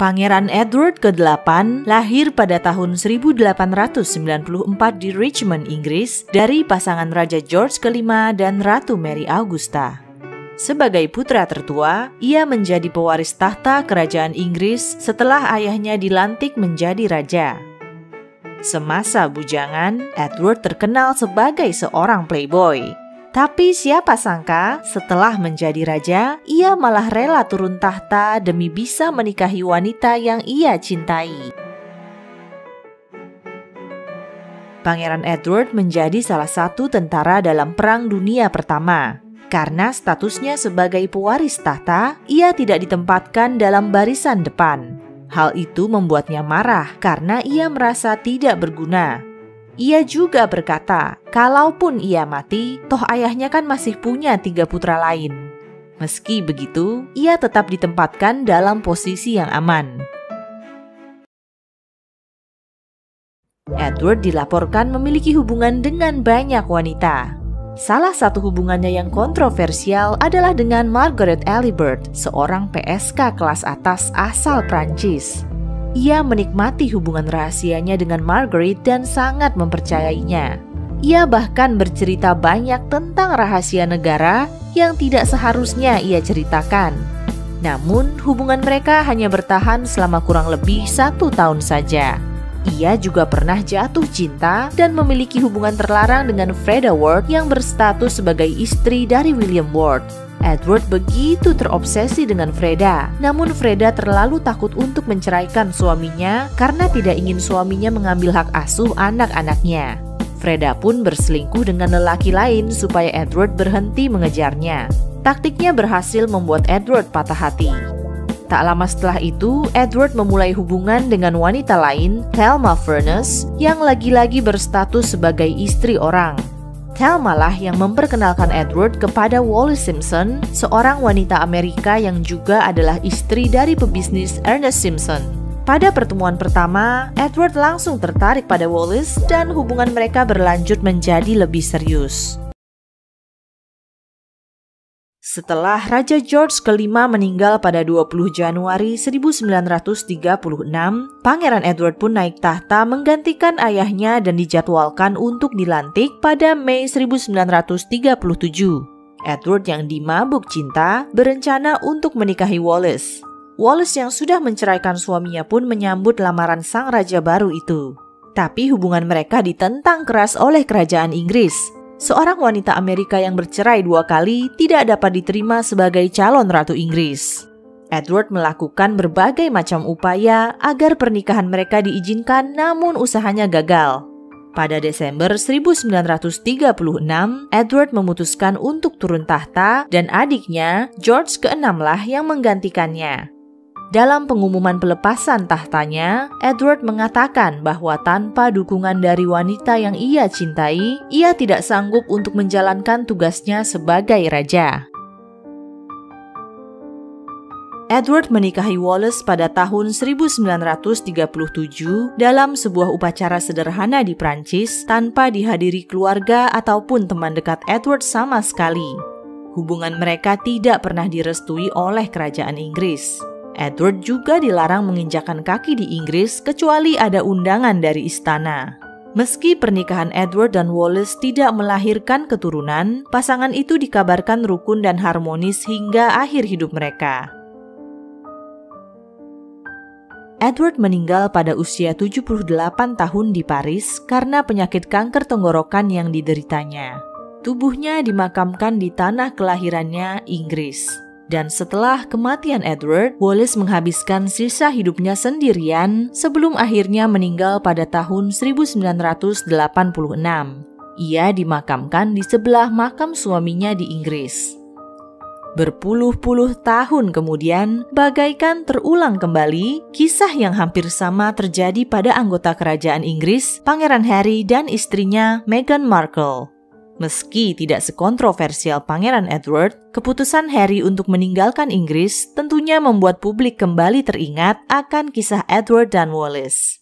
Pangeran Edward ke-8 lahir pada tahun 1894 di Richmond, Inggris dari pasangan Raja George ke-5 dan Ratu Mary Augusta. Sebagai putra tertua, ia menjadi pewaris tahta kerajaan Inggris setelah ayahnya dilantik menjadi raja. Semasa bujangan, Edward terkenal sebagai seorang playboy. Tapi siapa sangka setelah menjadi raja, ia malah rela turun tahta demi bisa menikahi wanita yang ia cintai. Pangeran Edward menjadi salah satu tentara dalam Perang Dunia Pertama. Karena statusnya sebagai pewaris tahta, ia tidak ditempatkan dalam barisan depan. Hal itu membuatnya marah karena ia merasa tidak berguna. Ia juga berkata, kalaupun ia mati, toh ayahnya kan masih punya 3 putra lain. Meski begitu, ia tetap ditempatkan dalam posisi yang aman. Edward dilaporkan memiliki hubungan dengan banyak wanita. Salah satu hubungannya yang kontroversial adalah dengan Margaret Aylibert, seorang PSK kelas atas asal Prancis. Ia menikmati hubungan rahasianya dengan Margaret dan sangat mempercayainya. Ia bahkan bercerita banyak tentang rahasia negara yang tidak seharusnya ia ceritakan. Namun, hubungan mereka hanya bertahan selama kurang lebih 1 tahun saja. Ia juga pernah jatuh cinta dan memiliki hubungan terlarang dengan Freda Ward yang berstatus sebagai istri dari William Ward. Edward begitu terobsesi dengan Freda, namun Freda terlalu takut untuk menceraikan suaminya karena tidak ingin suaminya mengambil hak asuh anak-anaknya. Freda pun berselingkuh dengan lelaki lain supaya Edward berhenti mengejarnya. Taktiknya berhasil membuat Edward patah hati. Tak lama setelah itu, Edward memulai hubungan dengan wanita lain, Thelma Furness, yang lagi-lagi berstatus sebagai istri orang. Thelma lah yang memperkenalkan Edward kepada Wallis Simpson, seorang wanita Amerika yang juga adalah istri dari pebisnis Ernest Simpson. Pada pertemuan pertama, Edward langsung tertarik pada Wallis dan hubungan mereka berlanjut menjadi lebih serius. Setelah Raja George ke-5 meninggal pada 20 Januari 1936, Pangeran Edward pun naik tahta menggantikan ayahnya dan dijadwalkan untuk dilantik pada Mei 1937. Edward yang dimabuk cinta berencana untuk menikahi Wallis. Wallis yang sudah menceraikan suaminya pun menyambut lamaran sang raja baru itu. Tapi hubungan mereka ditentang keras oleh kerajaan Inggris. Seorang wanita Amerika yang bercerai 2 kali tidak dapat diterima sebagai calon ratu Inggris. Edward melakukan berbagai macam upaya agar pernikahan mereka diizinkan, namun usahanya gagal. Pada Desember 1936, Edward memutuskan untuk turun tahta dan adiknya, George ke-6 lah yang menggantikannya. Dalam pengumuman pelepasan tahtanya, Edward mengatakan bahwa tanpa dukungan dari wanita yang ia cintai, ia tidak sanggup untuk menjalankan tugasnya sebagai raja. Edward menikahi Wallis pada tahun 1937 dalam sebuah upacara sederhana di Prancis tanpa dihadiri keluarga ataupun teman dekat Edward sama sekali. Hubungan mereka tidak pernah direstui oleh kerajaan Inggris. Edward juga dilarang menginjakkan kaki di Inggris kecuali ada undangan dari istana. Meski pernikahan Edward dan Wallis tidak melahirkan keturunan, pasangan itu dikabarkan rukun dan harmonis hingga akhir hidup mereka. Edward meninggal pada usia 78 tahun di Paris karena penyakit kanker tenggorokan yang dideritanya. Tubuhnya dimakamkan di tanah kelahirannya, Inggris. Dan setelah kematian Edward, Wallis menghabiskan sisa hidupnya sendirian sebelum akhirnya meninggal pada tahun 1986. Ia dimakamkan di sebelah makam suaminya di Inggris. Berpuluh-puluh tahun kemudian, bagaikan terulang kembali, kisah yang hampir sama terjadi pada anggota kerajaan Inggris, Pangeran Harry dan istrinya Meghan Markle. Meski tidak sekontroversial Pangeran Edward, keputusan Harry untuk meninggalkan Inggris tentunya membuat publik kembali teringat akan kisah Edward dan Wallis.